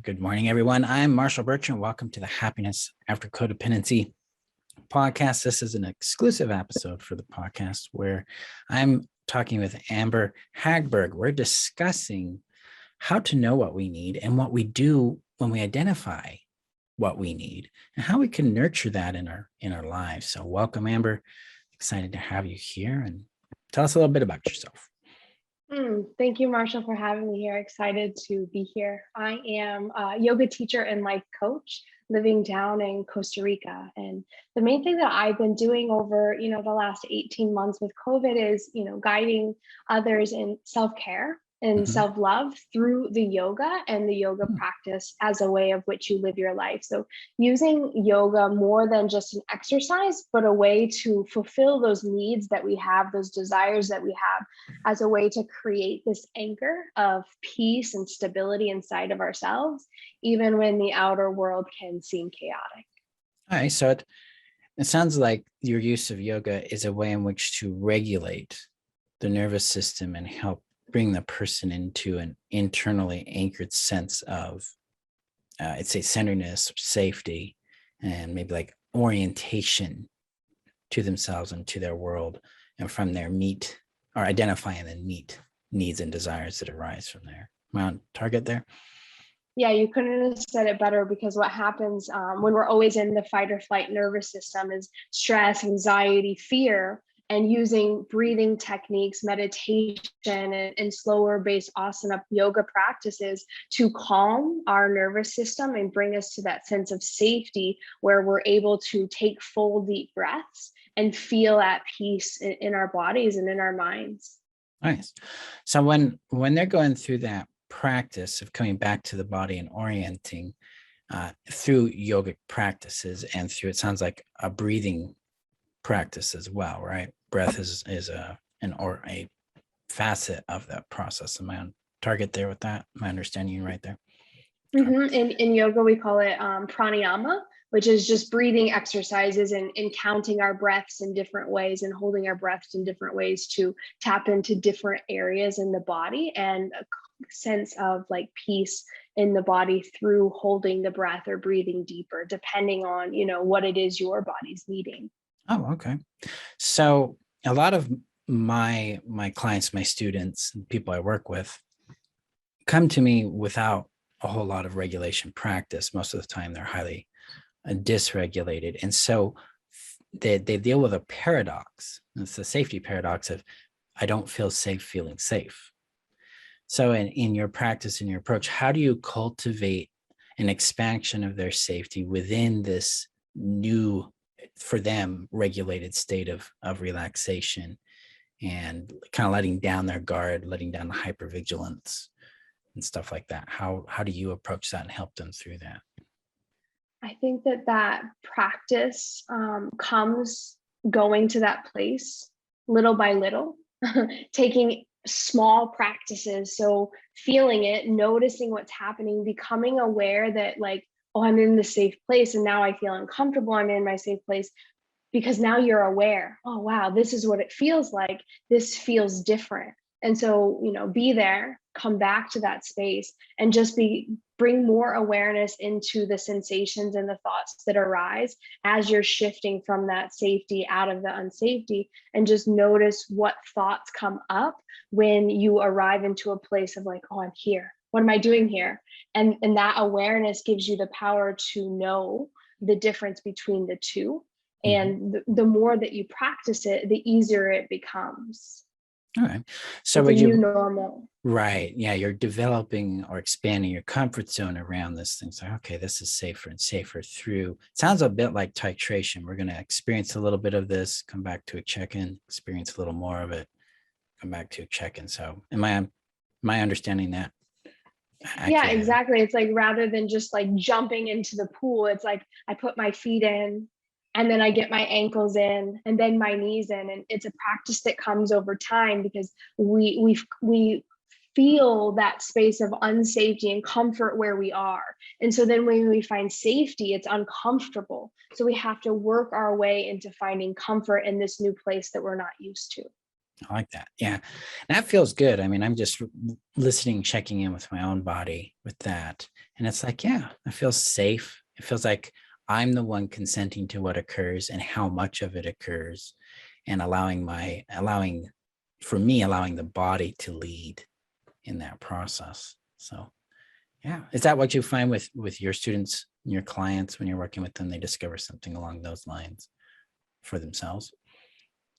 Good morning, everyone. I'm Marshall Bertrand. Welcome to the Happiness After Codependency podcast. This is an exclusive episode for the podcast where I'm talking with Amber Hagberg. We're discussing how to know what we need and what we do when we identify what we need and how we can nurture that in our lives. So welcome, Amber. Excited to have you here and tell us a little bit about yourself. Thank you, Marshall, for having me here. Excited to be here. I am a yoga teacher and life coach living down in Costa Rica. And the main thing that I've been doing over, the last 18 months with COVID is, guiding others in self-care and self-love through the yoga and the yoga practice as a way of which you live your life. So using yoga more than just an exercise, but a way to fulfill those needs that we have, those desires that we have, as a way to create this anchor of peace and stability inside of ourselves, even when the outer world can seem chaotic. All right. So it sounds like your use of yoga is a way in which to regulate the nervous system and help bring the person into an internally anchored sense of, I'd say, centeredness, safety, and maybe like orientation to themselves and to their world, and from there meet or identify and then meet needs and desires that arise from there. Am I on target there? Yeah, you couldn't have said it better, because what happens when we're always in the fight or flight nervous system is stress, anxiety, fear. And using breathing techniques, meditation, and slower based asana yoga practices to calm our nervous system and bring us to that sense of safety where we're able to take full deep breaths and feel at peace in our bodies and in our minds. Nice. So when they're going through that practice of coming back to the body and orienting through yogic practices and through, it sounds like, a breathing practice as well, right? Breath is a facet of that process. Am I on target there with that? Am I understanding you right there? In yoga, we call it pranayama, which is just breathing exercises and counting our breaths in different ways and holding our breaths in different ways to tap into different areas in the body and a sense of like peace in the body through holding the breath or breathing deeper, depending on, what it is your body's needing. Oh, okay. So a lot of my clients, my students, people I work with come to me without a whole lot of regulation practice. Most of the time they're highly dysregulated. And so they deal with a paradox. It's the safety paradox of, I don't feel safe feeling safe. So in your practice, in your approach, how do you cultivate an expansion of their safety within this new, for them, regulated state of relaxation and kind of letting down their guard, letting down the hypervigilance and stuff like that? How do you approach that and help them through that? I think that practice comes going to that place little by little, taking small practices. So feeling it, noticing what's happening, becoming aware that like, oh, I'm in the safe place and now I feel uncomfortable. I'm in my safe place. Because now you're aware, oh, wow, this is what it feels like. This feels different. And so, be there, come back to that space and just bring more awareness into the sensations and the thoughts that arise as you're shifting from that safety out of the unsafety, and just notice what thoughts come up when you arrive into a place of like, oh, I'm here. What am I doing here? And that awareness gives you the power to know the difference between the two. And the more that you practice it, the easier it becomes. All right. So it's a new normal. Right. Yeah. You're developing or expanding your comfort zone around this thing. So, okay, this is safer and safer through. It sounds a bit like titration. We're going to experience a little bit of this, come back to a check-in, experience a little more of it, come back to a check-in. So am I understanding that accurately? Yeah, exactly. It's like, rather than just like jumping into the pool, it's like I put my feet in, and then I get my ankles in, and then my knees in. And it's a practice that comes over time, because we feel that space of unsafety and comfort where we are. And so then when we find safety, it's uncomfortable. So we have to work our way into finding comfort in this new place that we're not used to. I like that. Yeah. That feels good. I mean, I'm just listening, checking in with my own body with that. And it's like, yeah, it feels safe. It feels like I'm the one consenting to what occurs and how much of it occurs, and allowing for me, allowing the body to lead in that process. So yeah. Is that what you find with your students, your clients, when you're working with them, they discover something along those lines for themselves?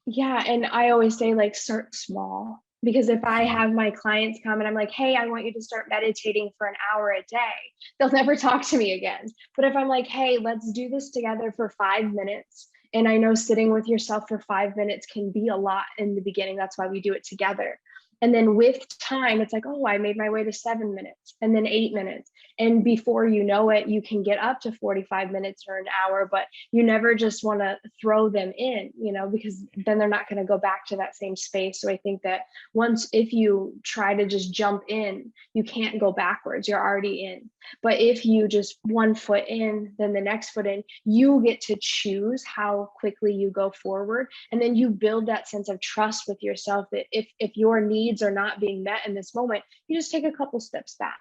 Yeah, and I always say, like, start small, because if I Mhm. have my clients come and I'm like, "Hey, I want you to start meditating for an hour a day," they'll never talk to me again. But if I'm like, "Hey, let's do this together for 5 minutes," and I know sitting with yourself for 5 minutes can be a lot in the beginning, that's why we do it together. And then with time, it's like, "Oh, I made my way to 7 minutes and then 8 minutes." And before you know it, you can get up to 45 minutes or an hour, but you never just want to throw them in, because then they're not going to go back to that same space. So I think that once, if you try to just jump in, you can't go backwards. You're already in. But if you just one foot in, then the next foot in, you get to choose how quickly you go forward. And then you build that sense of trust with yourself that if your needs are not being met in this moment, you just take a couple steps back.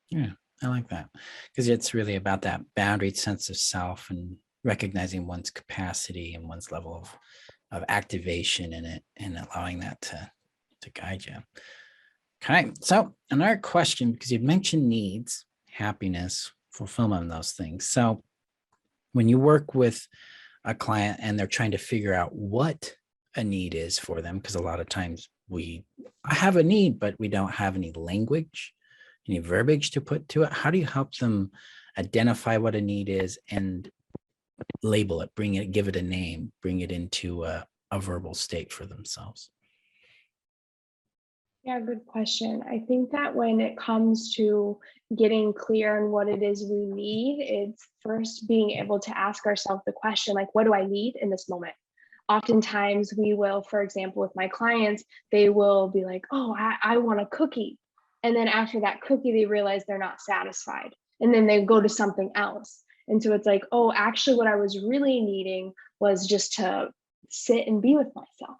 Yeah, I like that because it's really about that boundaried sense of self and recognizing one's capacity and one's level of activation in it and allowing that to guide you. Okay, so another question, because you've mentioned needs, happiness, fulfillment, and those things. So when you work with a client and they're trying to figure out what a need is for them, because a lot of times I have a need, but we don't have any language, any verbiage to put to it. How do you help them identify what a need is and label it, give it a name, bring it into a verbal state for themselves? Yeah, good question. I think that when it comes to getting clear on what it is we need, it's first being able to ask ourselves the question, like, what do I need in this moment? Oftentimes, we will, for example, with my clients, they will be like, oh, I want a cookie. And then after that cookie, they realize they're not satisfied. And then they go to something else. And so it's like, oh, actually, what I was really needing was just to sit and be with myself,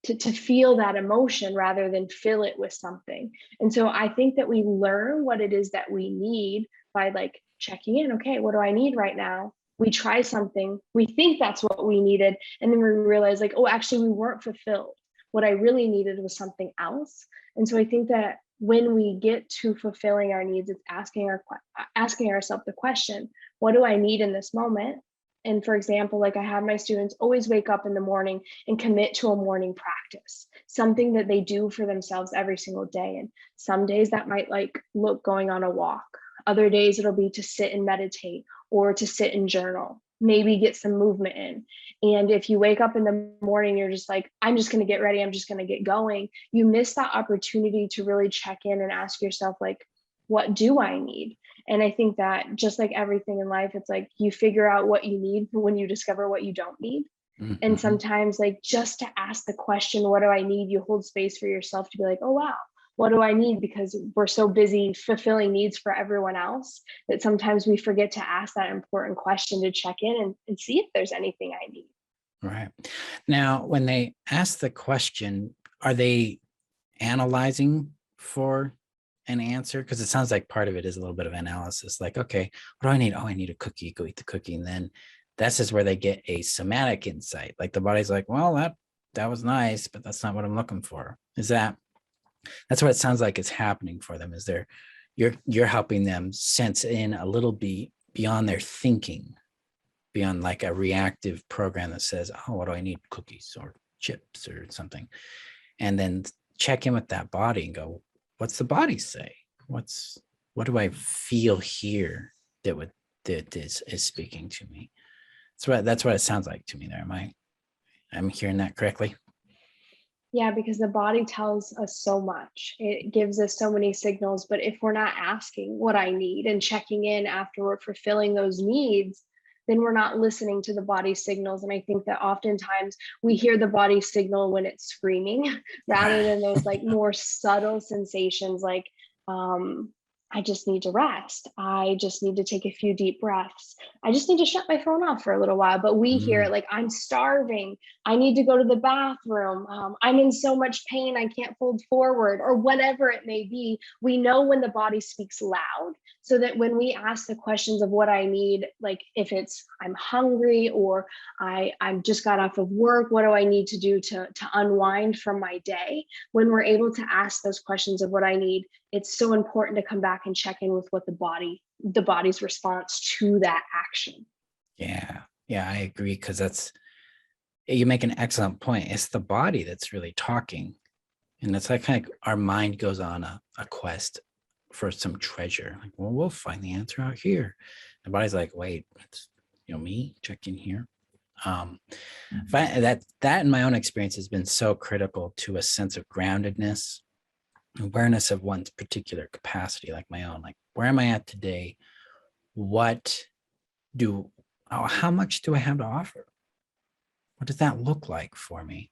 to feel that emotion rather than fill it with something. And so I think that we learn what it is that we need by, like, checking in. Okay, what do I need right now? We try something, we think that's what we needed, and then we realize, like, oh, actually, we weren't fulfilled. What I really needed was something else. And so I think that when we get to fulfilling our needs, it's asking ourselves the question, what do I need in this moment? And for example, like, I have my students always wake up in the morning and commit to a morning practice, something that they do for themselves every single day. And some days that might, like, look going on a walk. Other days it'll be to sit and meditate or to sit and journal, maybe get some movement in. And if you wake up in the morning, you're just like, I'm just going to get ready, I'm just going to get going, you miss that opportunity to really check in and ask yourself, like, what do I need? And I think that just like everything in life, it's like you figure out what you need when you discover what you don't need. And Mm-hmm. sometimes, like, just to ask the question, what do I need? You hold space for yourself to be like, oh, wow, what do I need? Because we're so busy fulfilling needs for everyone else that sometimes we forget to ask that important question to check in and see if there's anything I need. Right. Now, when they ask the question, are they analyzing for an answer? Because it sounds like part of it is a little bit of analysis. Like, okay, what do I need? Oh, I need a cookie. Go eat the cookie. And then this is where they get a somatic insight. Like the body's like, well, that was nice, but that's not what I'm looking for. That's what it sounds like is happening for them, is you're helping them sense in a little bit beyond their thinking, beyond like a reactive program that says, oh, what do I need? Cookies or chips or something. And then check in with that body and go, what's the body say? What do I feel here that is speaking to me? That's what it sounds like to me there. I'm hearing that correctly? Yeah, because the body tells us so much. It gives us so many signals. But if we're not asking what I need and checking in after we're fulfilling those needs, then we're not listening to the body signals. And I think that oftentimes we hear the body signal when it's screaming rather Right. than those, like, more subtle sensations, like, I just need to rest. I just need to take a few deep breaths. I just need to shut my phone off for a little while. But we hear it Mm, like, I'm starving. I need to go to the bathroom. I'm in so much pain. I can't fold forward, or whatever it may be. We know when the body speaks loud, so that when we ask the questions of what I need, like if it's I'm hungry, or I'm just got off of work, what do I need to do to unwind from my day? When we're able to ask those questions of what I need, it's so important to come back and check in with what the body's response to that action. yeah, yeah, I agree, because you make an excellent point. It's the body that's really talking. And it's like kind of our mind goes on a quest for some treasure. Like, well, we'll find the answer out here. The body's like, wait, it's me check in here. That in my own experience has been so critical to a sense of groundedness, awareness of one's particular capacity, like my own. Like, where am I at today? What do how much do I have to offer? What does that look like for me?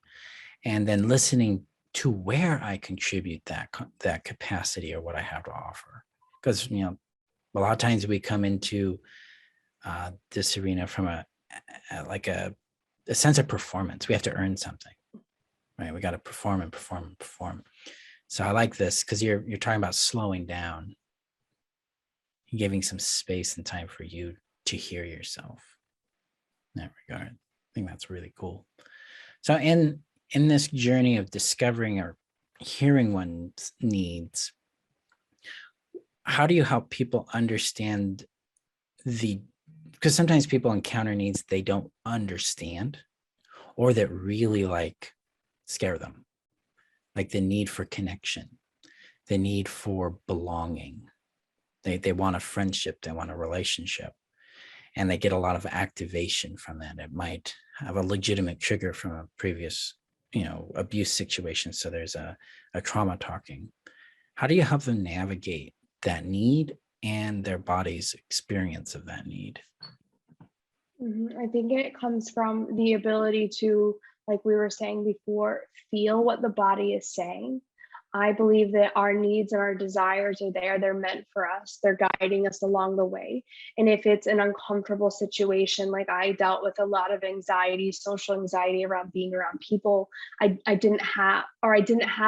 And then listening to where I contribute that capacity or what I have to offer. Because a lot of times we come into this arena from like a sense of performance. We have to earn something, right? We got to perform and perform and perform. So I like this because you're talking about slowing down, giving some space and time for you to hear yourself in that regard. I think that's really cool. So in this journey of discovering or hearing one's needs, how do you help people understand because sometimes people encounter needs they don't understand, or that really like scare them, like the need for connection, the need for belonging. They want a friendship, they want a relationship, and they get a lot of activation from that. It might have a legitimate trigger from a previous abuse situation, so there's a trauma talking. How do you help them navigate that need and their body's experience of that need? I think it comes from the ability to, like we were saying before, feel what the body is saying. I believe that our needs and our desires are there. They're meant for us. They're guiding us along the way. And if it's an uncomfortable situation, like I dealt with a lot of anxiety, social anxiety around being around people. I didn't have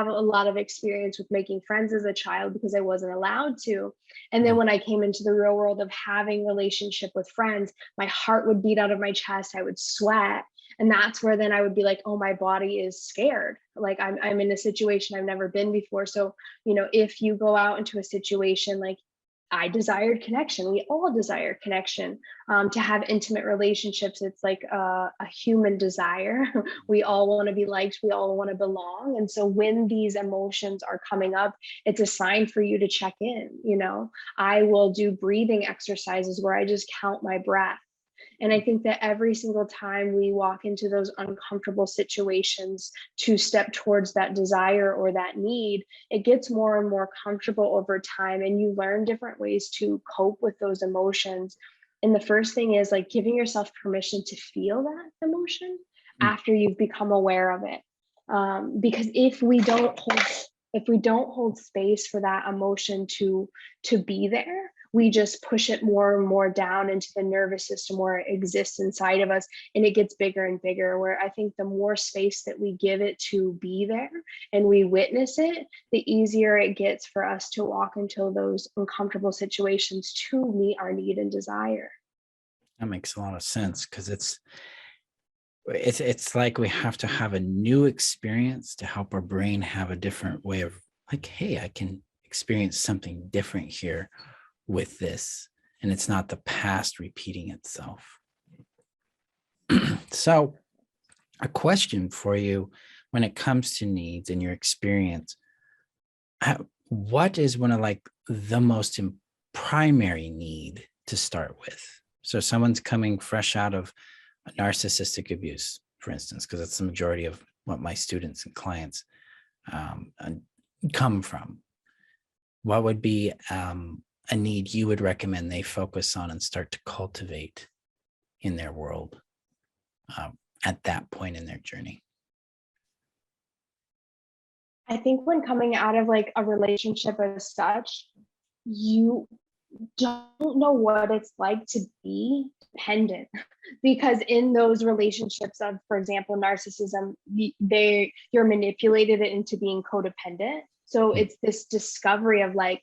a lot of experience with making friends as a child because I wasn't allowed to. And then when I came into the real world of having relationship with friends, my heart would beat out of my chest. I would sweat. And that's where then I would be like, oh, my body is scared. Like I'm in a situation I've never been before. So, if you go out into a situation, like I desired connection, we all desire connection, to have intimate relationships. It's like a human desire. We all want to be liked. We all want to belong. And so when these emotions are coming up, it's a sign for you to check in. I will do breathing exercises where I just count my breath. And I think that every single time we walk into those uncomfortable situations to step towards that desire or that need, it gets more and more comfortable over time. And you learn different ways to cope with those emotions. And the first thing is like giving yourself permission to feel that emotion Mm. after you've become aware of it. Because if we don't hold space for that emotion to be there, we just push it more and more down into the nervous system where it exists inside of us, and it gets bigger and bigger. Where I think the more space that we give it to be there and we witness it, the easier it gets for us to walk into those uncomfortable situations to meet our need and desire. That makes a lot of sense, because it's like we have to have a new experience to help our brain have a different way of like, hey, I can experience something different here with this, and it's not the past repeating itself. So a question for you: when it comes to needs in your experience, what is one of like the most primary need to start with? So someone's coming fresh out of narcissistic abuse, for instance, because that's the majority of what my students and clients come from. What would be a need you would recommend they focus on and start to cultivate in their world at that point in their journey? I think when coming out of like a relationship as such, you don't know what it's like to be dependent, because in those relationships of, for example, narcissism, you're manipulated into being codependent. So it's this discovery of like,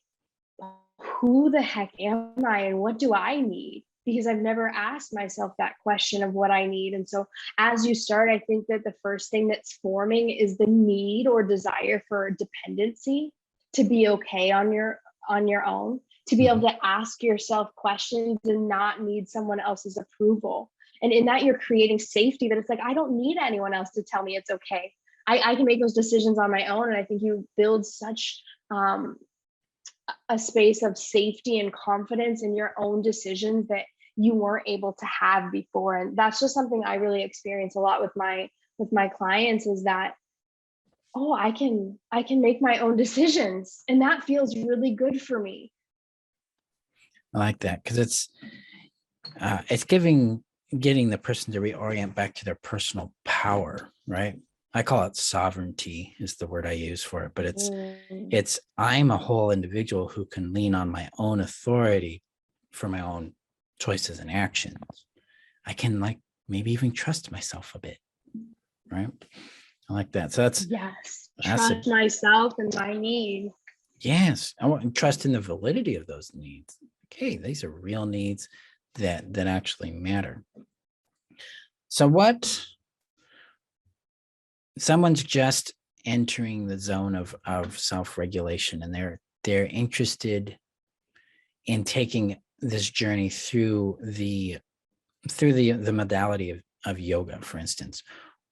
who the heck am I and what do I need? Because I've never asked myself that question of what I need. And so as you start, I think that the first thing that's forming is the need or desire for dependency, to be okay on your own, to be able to ask yourself questions and not need someone else's approval. And in that, you're creating safety, that it's like, I don't need anyone else to tell me it's okay. I can make those decisions on my own. And I think you build such a space of safety and confidence in your own decisions that you weren't able to have before. And that's just something I really experience a lot with my clients, is that, oh, I can make my own decisions, and that feels really good for me. I like that, because it's getting the person to reorient back to their personal power, right? I call it sovereignty is the word I use for it, but it's I'm a whole individual who can lean on my own authority for my own choices and actions. I can like maybe even trust myself a bit, right? I like that. So that's trust myself and my needs. Yes, I want to trust in the validity of those needs. Okay, these are real needs that actually matter. So what? Someone's just entering the zone of self-regulation, and they're interested in taking this journey through the modality of yoga, for instance.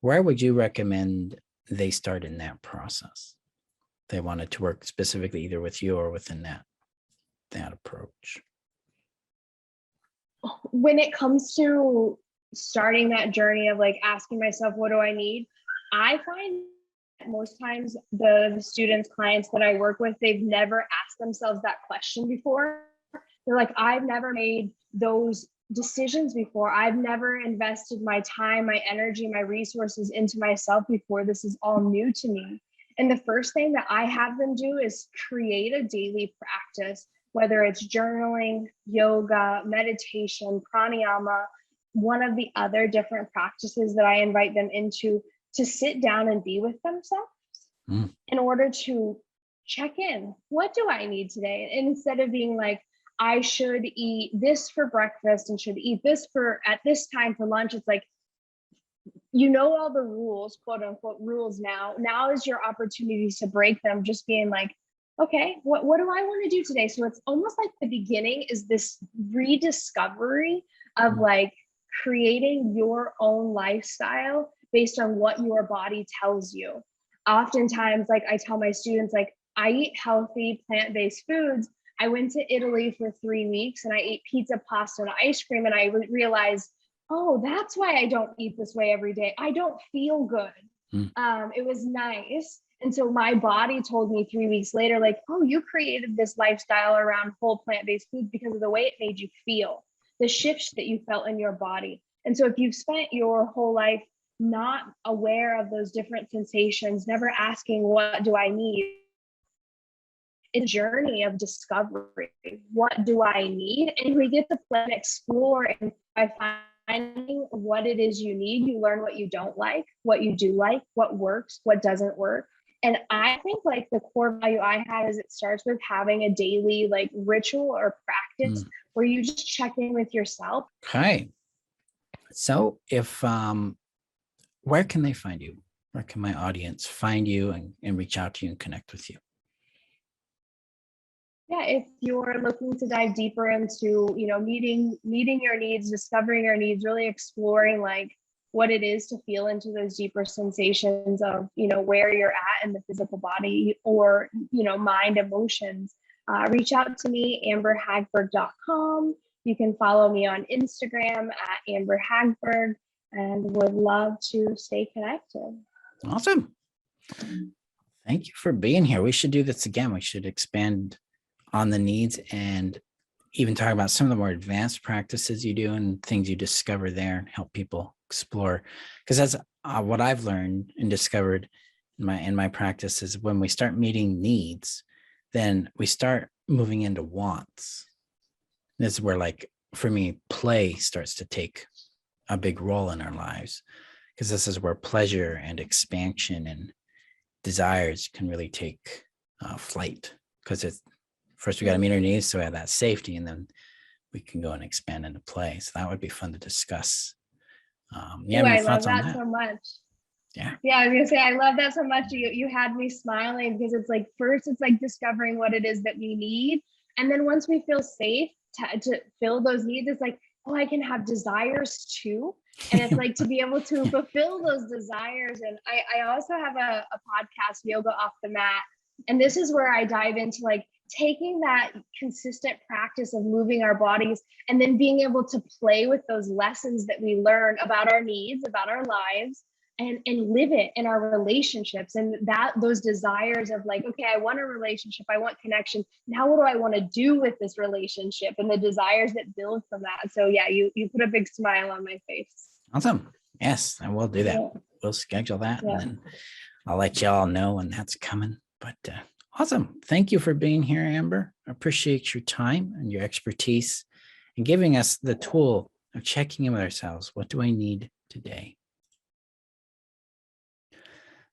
Where would you recommend they start in that process? They wanted to work specifically either with you or within that approach. When it comes to starting that journey of like asking myself, what do I need? I find that most times the students, clients that I work with, they've never asked themselves that question before. They're like, I've never made those decisions before. I've never invested my time, my energy, my resources into myself before. This is all new to me. And the first thing that I have them do is create a daily practice, whether it's journaling, yoga, meditation, pranayama, one of the other different practices that I invite them into, to sit down and be with themselves in order to check in. What do I need today? And instead of being like, I should eat this for breakfast and should eat this at this time for lunch, it's like, you know, all the rules, quote unquote rules now. Now is your opportunity to break them, just being like, okay, what do I want to do today? So it's almost like the beginning is this rediscovery of like creating your own lifestyle based on what your body tells you. Oftentimes, like I tell my students, like I eat healthy plant-based foods. I went to Italy for 3 weeks and I ate pizza, pasta, and ice cream. And I realized, oh, that's why I don't eat this way every day. I don't feel good. It was nice. And so my body told me 3 weeks later, like, oh, you created this lifestyle around whole plant-based foods because of the way it made you feel, the shifts that you felt in your body. And so if you've spent your whole life not aware of those different sensations, never asking, what do I need? It's a journey of discovery. What do I need? And we get to play and explore. And by finding what it is you need, you learn what you don't like, what you do like, what works, what doesn't work. And I think like the core value I have is it starts with having a daily like ritual or practice where you just check in with yourself. Okay. So if where can they find you? Where can my audience find you and reach out to you and connect with you? Yeah, if you're looking to dive deeper into, you know, meeting your needs, discovering your needs, really exploring like what it is to feel into those deeper sensations of, you know, where you're at in the physical body or, you know, mind, emotions, reach out to me, amberhagberg.com. You can follow me on Instagram at Amber Hagberg, and would love to stay connected. Awesome. Thank you for being here. We should do this again. We should expand on the needs and even talk about some of the more advanced practices you do and things you discover there and help people explore. Because that's what I've learned and discovered in my practice is when we start meeting needs, then we start moving into wants. This is where, like, for me, play starts to take a big role in our lives, because this is where pleasure and expansion and desires can really take flight. Because it's first we got to meet our needs, so we have that safety, and then we can go and expand into play. So that would be fun to discuss. You have Ooh, any I love thoughts on that that? so much. Yeah. Yeah, I was gonna say I love that so much. You had me smiling because it's like first it's like discovering what it is that we need, and then once we feel safe to fill those needs, it's like, oh, I can have desires too. And it's like to be able to Yeah. fulfill those desires. And I also have a podcast, Yoga Off the Mat. And this is where I dive into like taking that consistent practice of moving our bodies and then being able to play with those lessons that we learn about our needs, about our lives, and live it in our relationships, and that those desires of like, okay, I want a relationship, I want connection, now what do I want to do with this relationship, and the desires that build from that. So yeah, you put a big smile on my face. Awesome. Yes, I will do that. Yeah. We'll schedule that, and Yeah. then I'll let y'all know when that's coming. But awesome. Thank you for being here, Amber. I appreciate your time and your expertise and giving us the tool of checking in with ourselves. What do I need today?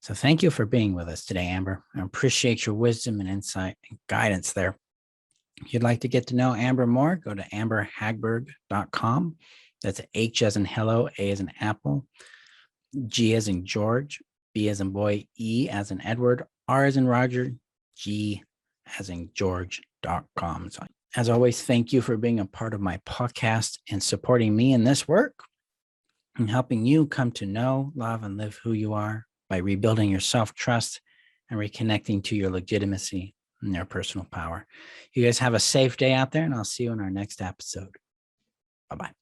So thank you for being with us today, Amber. I appreciate your wisdom and insight and guidance there. If you'd like to get to know Amber more, go to amberhagberg.com. That's H as in hello, A as in apple, G as in George, B as in boy, E as in Edward, R as in Roger, G as in George.com. So as always, thank you for being a part of my podcast and supporting me in this work and helping you come to know, love, and live who you are by rebuilding your self-trust and reconnecting to your legitimacy and your personal power. You guys have a safe day out there, and I'll see you in our next episode. Bye-bye.